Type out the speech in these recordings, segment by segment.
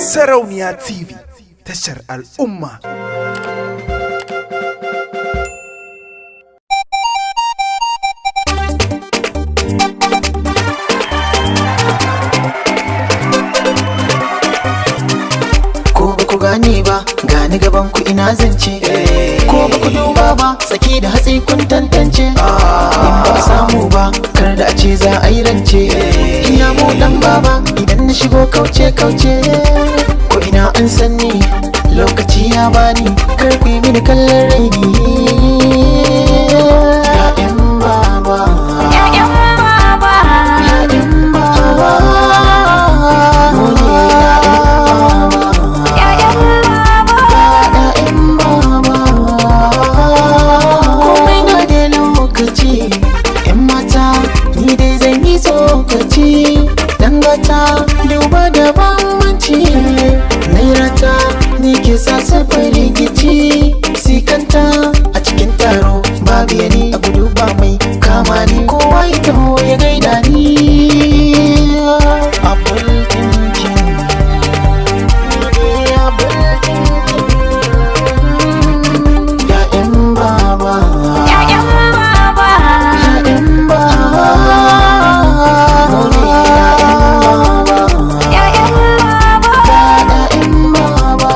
Sarauniya TV, tashar al'umma. Ko ba ku gane ba, gani gaban ku ina zance. Ko ba ku duba ba, tsaki da hatsi kun tantance. In ba samu ba, kar da a ce za a yi rance. Ina mu dan baba, idan na shigo kauce kauce. Ko ina an sanni, lokaci ya bani, kar ku yi mini kallon raini. Ya'yan baba, ya'yan baba, ya'yan baba. Mu ne ya'yan baba, ya'yan baba. Komai na da lokaci, 'yan mata, ni dai zan yi tsokaci. Dangata, duba da bambanci. Nairata, ni ke sa safar rikici. Sikanta, a cikin taro, babu yani a gudu ba mai kama ni. Kowa ya taho ya gaida ni. Abul tinkin, abul tinkin. Ya'yan baba, ya'yan baba, ya'yan baba. Mu ne ya'yan baba, ya'yan baba.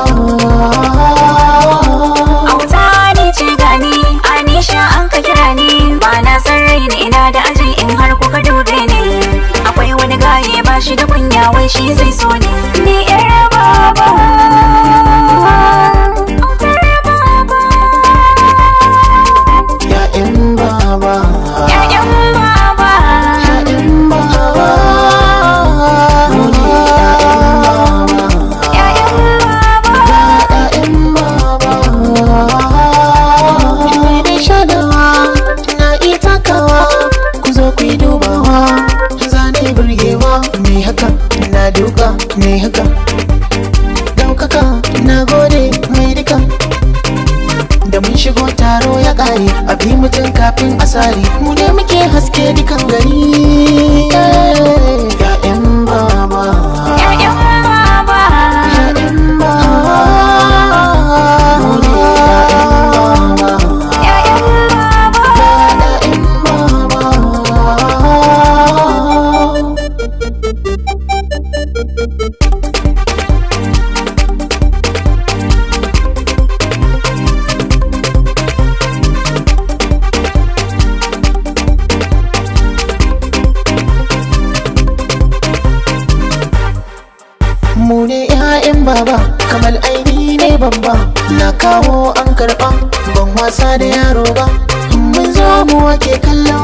Auta ni ce gani, Anisha an ka kira ni. Ba na san raini ina da aji in har kuka dube ni. Akwai wani gaye ba shi da kunya wai shi zai so ni. Ni yar baba, autar baba. Ya'yan baba, Ya'yan baba, ya'yan baba. Mu ne ya'yan baba. ya'yan baba. Ina dai shadawa, na iya takawa. Ku zo ku yi dubawa, zane burgewa. Me haka, na duka, me haka. Ɗaukaka, na gode mai duka. Da mun shigo taro ya ƙare, a bi mutum kafin a sare. Mu ne muke haske dukan gari. Ya'yan baba, Ya'yan baba, ya'yan baba. Mu ne ya'yan baba. ya'yan baba. Mu ne 'ya'yan baba, kamar aini ne babba. Na kawo an karɓa, ban wasa da yaro ba. Mun zo mu wake kallo,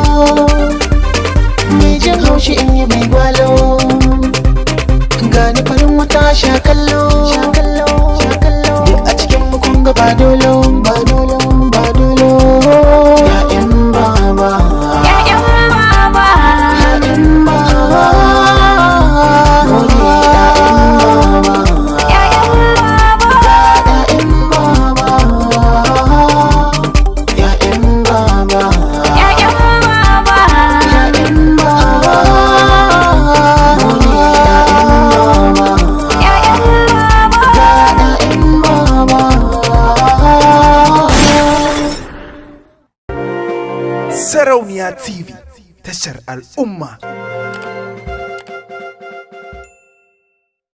mai jin haushi in yi mai gwalo. Gani farin wata sha kallo, duk a cikin mu kun ga ba dolo, ba dolo, ba dolo. Ya'yan baba, Ya'yan baba, ya'yan baba. Mu ne ya'yan baba. ya'yan baba, ya'yan baba. Ya'yan baba, Ya'yan baba. Mu ne ya'yan baba. ya'yan baba. Sarauniya TV, tashar al'umma.